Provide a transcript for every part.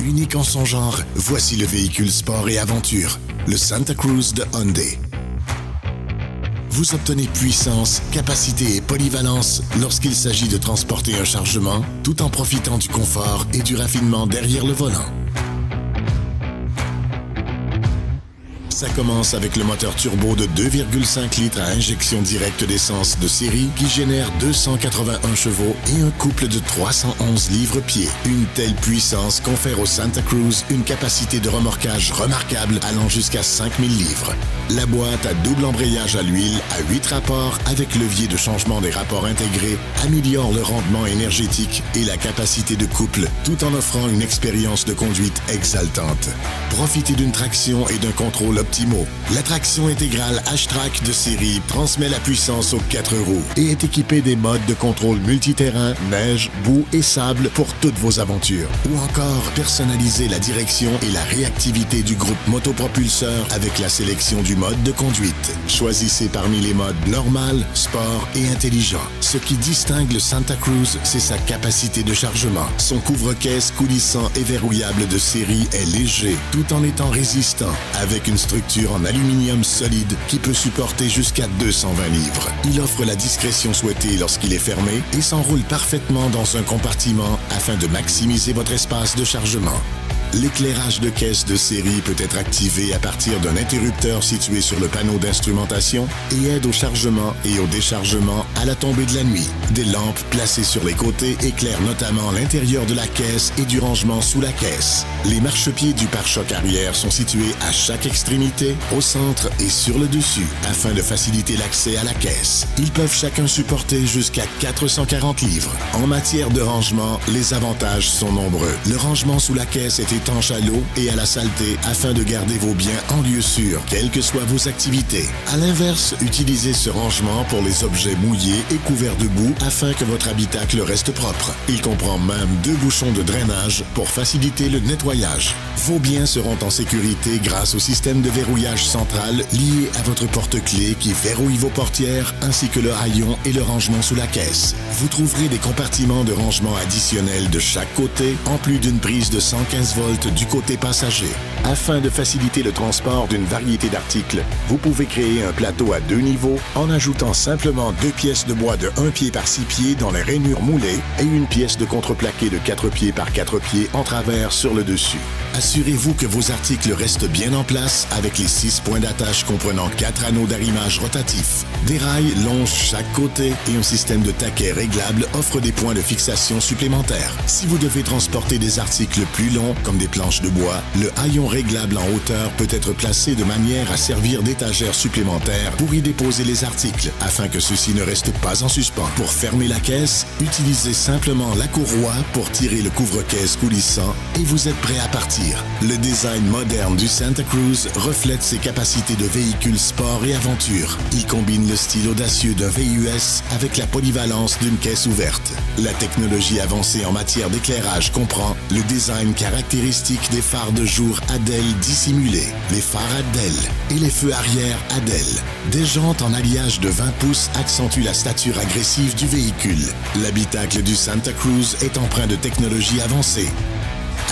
Unique en son genre, voici le véhicule sport et aventure, le Santa Cruz de Hyundai. Vous obtenez puissance, capacité et polyvalence lorsqu'il s'agit de transporter un chargement, tout en profitant du confort et du raffinement derrière le volant. Ça commence avec le moteur turbo de 2,5 litres à injection directe d'essence de série qui génère 281 chevaux et un couple de 311 livres-pieds. Une telle puissance confère au Santa Cruz une capacité de remorquage remarquable allant jusqu'à 5000 livres. La boîte à double embrayage à l'huile à 8 rapports avec levier de changement des rapports intégrés améliore le rendement énergétique et la capacité de couple tout en offrant une expérience de conduite exaltante. Profitez d'une traction et d'un contrôle optimaux. La traction intégrale H-Track de série transmet la puissance aux 4 roues et est équipée des modes de contrôle multiterrain, neige, boue et sable pour toutes vos aventures. Ou encore, personnalisez la direction et la réactivité du groupe motopropulseur avec la sélection du mode de conduite. Choisissez parmi les modes normal, sport et intelligent. Ce qui distingue le Santa Cruz, c'est sa capacité de chargement. Son couvre-caisse coulissant et verrouillable de série est léger, tout en étant résistant, avec une structure en aluminium solide qui peut supporter jusqu'à 220 livres. Il offre la discrétion souhaitée lorsqu'il est fermé et s'enroule parfaitement dans un compartiment afin de maximiser votre espace de chargement. L'éclairage de caisse de série peut être activé à partir d'un interrupteur situé sur le panneau d'instrumentation et aide au chargement et au déchargement à la tombée de la nuit. Des lampes placées sur les côtés éclairent notamment l'intérieur de la caisse et du rangement sous la caisse. Les marchepieds du pare-choc arrière sont situés à chaque extrémité, au centre et sur le dessus, afin de faciliter l'accès à la caisse. Ils peuvent chacun supporter jusqu'à 440 livres. En matière de rangement, les avantages sont nombreux. Le rangement sous la caisse est étanche à l'eau et à la saleté afin de garder vos biens en lieu sûr, quelles que soient vos activités. À l'inverse, utilisez ce rangement pour les objets mouillés et couverts de boue afin que votre habitacle reste propre. Il comprend même 2 bouchons de drainage pour faciliter le nettoyage. Vos biens seront en sécurité grâce au système de verrouillage central lié à votre porte-clés qui verrouille vos portières ainsi que le haillon et le rangement sous la caisse. Vous trouverez des compartiments de rangement additionnels de chaque côté en plus d'une prise de 115 volts du côté passager. Afin de faciliter le transport d'une variété d'articles, vous pouvez créer un plateau à 2 niveaux en ajoutant simplement 2 pièces de bois de 1 pied par 6 pieds dans les rainures moulées et une pièce de contreplaqué de 4 pieds par 4 pieds en travers sur le dessus. Assurez-vous que vos articles restent bien en place avec les 6 points d'attache comprenant 4 anneaux d'arrimage rotatifs. Des rails longent chaque côté et un système de taquets réglable offre des points de fixation supplémentaires. Si vous devez transporter des articles plus longs, comme des planches de bois, le haillon réglable en hauteur peut être placé de manière à servir d'étagère supplémentaire pour y déposer les articles, afin que ceux-ci ne restent pas en suspens. Pour fermer la caisse, utilisez simplement la courroie pour tirer le couvre-caisse coulissant et vous êtes prêt à partir. Le design moderne du Santa Cruz reflète ses capacités de véhicule sport et aventure. Il combine le style audacieux d'un VUS avec la polyvalence d'une caisse ouverte. La technologie avancée en matière d'éclairage comprend le design caractéristique des phares de jour ADEL dissimulés, les phares ADEL et les feux arrière ADEL. Des jantes en alliage de 20 pouces accentuent la stature agressive du véhicule. L'habitacle du Santa Cruz est empreint de technologie avancée.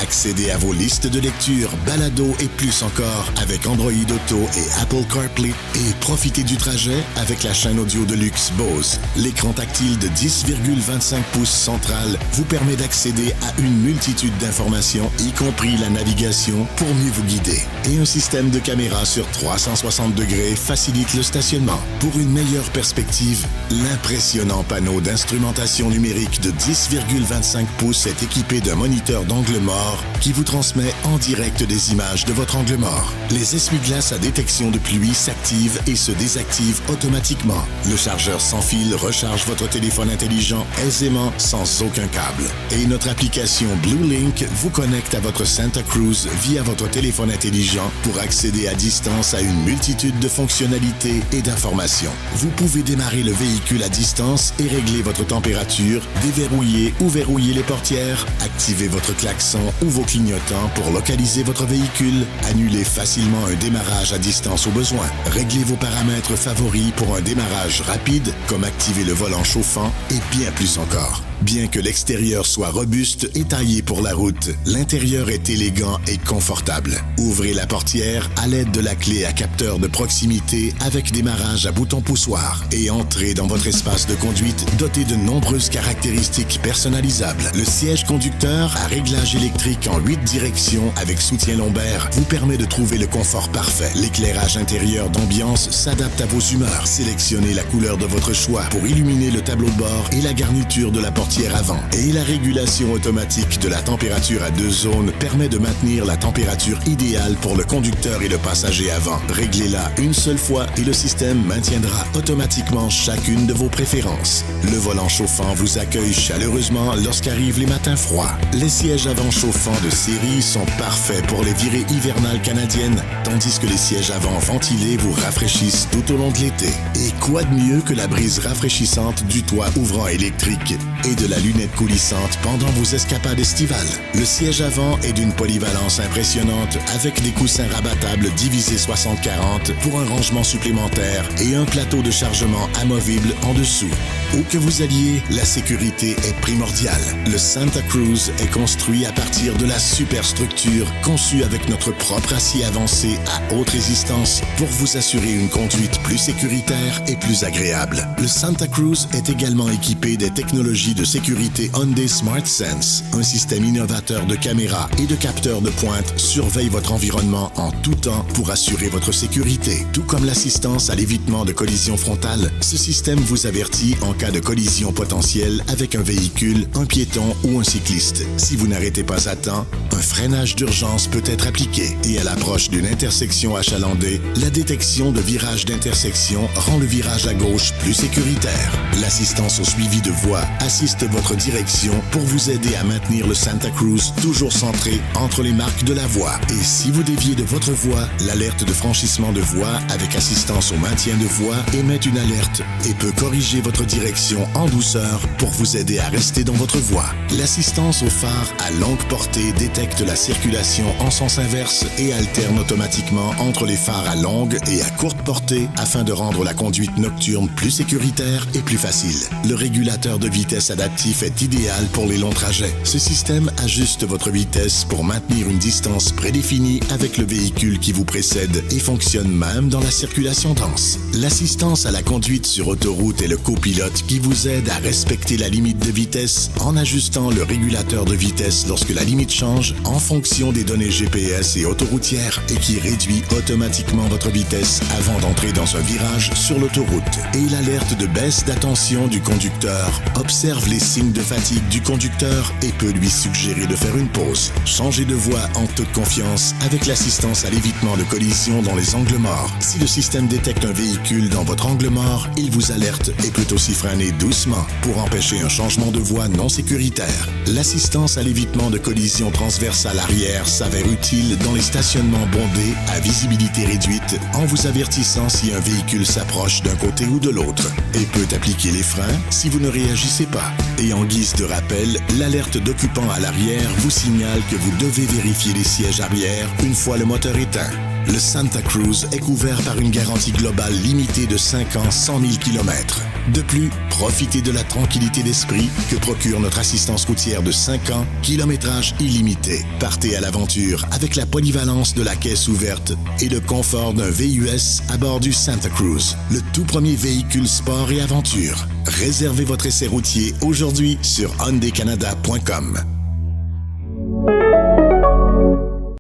Accédez à vos listes de lecture, balado et plus encore avec Android Auto et Apple CarPlay et profitez du trajet avec la chaîne audio de luxe Bose. L'écran tactile de 10,25 pouces central vous permet d'accéder à une multitude d'informations, y compris la navigation, pour mieux vous guider. Et un système de caméra sur 360 degrés facilite le stationnement. Pour une meilleure perspective, l'impressionnant panneau d'instrumentation numérique de 10,25 pouces est équipé d'un moniteur d'angle mort qui vous transmet en direct des images de votre angle mort. Les essuie-glaces à détection de pluie s'activent et se désactivent automatiquement. Le chargeur sans fil recharge votre téléphone intelligent aisément sans aucun câble. Et notre application Blue Link vous connecte à votre Santa Cruz via votre téléphone intelligent pour accéder à distance à une multitude de fonctionnalités et d'informations. Vous pouvez démarrer le véhicule à distance et régler votre température, déverrouiller ou verrouiller les portières, activer votre klaxon ou vos clignotants pour localiser votre véhicule. Annulez facilement un démarrage à distance au besoin. Réglez vos paramètres favoris pour un démarrage rapide, comme activer le volant chauffant et bien plus encore. Bien que l'extérieur soit robuste et taillé pour la route, l'intérieur est élégant et confortable. Ouvrez la portière à l'aide de la clé à capteur de proximité avec démarrage à bouton poussoir et entrez dans votre espace de conduite doté de nombreuses caractéristiques personnalisables. Le siège conducteur à réglage électrique en 8 directions avec soutien lombaire vous permet de trouver le confort parfait. L'éclairage intérieur d'ambiance s'adapte à vos humeurs. Sélectionnez la couleur de votre choix pour illuminer le tableau de bord et la garniture de la portière avant. Et la régulation automatique de la température à 2 zones permet de maintenir la température idéale pour le conducteur et le passager avant. Réglez-la une seule fois et le système maintiendra automatiquement chacune de vos préférences. Le volant chauffant vous accueille chaleureusement lorsqu'arrivent les matins froids. Les sièges avant chauffants de série sont parfaits pour les virées hivernales canadiennes, tandis que les sièges avant ventilés vous rafraîchissent tout au long de l'été. Et quoi de mieux que la brise rafraîchissante du toit ouvrant électrique et de la lunette coulissante pendant vos escapades estivales. Le siège avant est d'une polyvalence impressionnante avec des coussins rabattables divisés 60-40 pour un rangement supplémentaire et un plateau de chargement amovible en dessous. Où que vous alliez, la sécurité est primordiale. Le Santa Cruz est construit à partir de la superstructure conçue avec notre propre acier avancé à haute résistance pour vous assurer une conduite plus sécuritaire et plus agréable. Le Santa Cruz est également équipé des technologies de sécurité Hyundai Smart Sense. Un système innovateur de caméras et de capteurs de pointe surveille votre environnement en tout temps pour assurer votre sécurité. Tout comme l'assistance à l'évitement de collision frontale, ce système vous avertit en cas de collision potentielle avec un véhicule, un piéton ou un cycliste. Si vous n'arrêtez pas à temps, un freinage d'urgence peut être appliqué. Et à l'approche d'une intersection achalandée, la détection de virage d'intersection rend le virage à gauche plus sécuritaire. L'assistance au suivi de voie assiste votre direction pour vous aider à maintenir le Santa Cruz toujours centré entre les marques de la voie. Et si vous déviez de votre voie, l'alerte de franchissement de voie avec assistance au maintien de voie émet une alerte et peut corriger votre direction en douceur pour vous aider à rester dans votre voie. L'assistance au phare à longue portée détecte la circulation en sens inverse et alterne automatiquement entre les phares à longue et à courte portée afin de rendre la conduite nocturne plus sécuritaire et plus facile. Le régulateur de vitesse adaptif est idéal pour les longs trajets. Ce système ajuste votre vitesse pour maintenir une distance prédéfinie avec le véhicule qui vous précède et fonctionne même dans la circulation dense. L'assistance à la conduite sur autoroute est le copilote qui vous aide à respecter la limite de vitesse en ajustant le régulateur de vitesse lorsque la limite change en fonction des données GPS et autoroutières et qui réduit automatiquement votre vitesse avant d'entrer dans un virage sur l'autoroute. Et l'alerte de baisse d'attention du conducteur observe les signes de fatigue du conducteur et peut lui suggérer de faire une pause. Changez de voie en toute confiance avec l'assistance à l'évitement de collision dans les angles morts. Si le système détecte un véhicule dans votre angle mort, il vous alerte et peut aussi freiner doucement pour empêcher un changement de voie non sécuritaire. L'assistance à l'évitement de collision transversale arrière s'avère utile dans les stationnements bondés à visibilité réduite en vous avertissant si un véhicule s'approche d'un côté ou de l'autre et peut appliquer les freins si vous ne réagissez pas. Et en guise de rappel, l'alerte d'occupant à l'arrière vous signale que vous devez vérifier les sièges arrière une fois le moteur éteint. Le Santa Cruz est couvert par une garantie globale limitée de 5 ans, 100 000 km. De plus, profitez de la tranquillité d'esprit que procure notre assistance routière de 5 ans, kilométrage illimité. Partez à l'aventure avec la polyvalence de la caisse ouverte et le confort d'un VUS à bord du Santa Cruz, le tout premier véhicule sport et aventure. Réservez votre essai routier aujourd'hui sur hyundaicanada.com.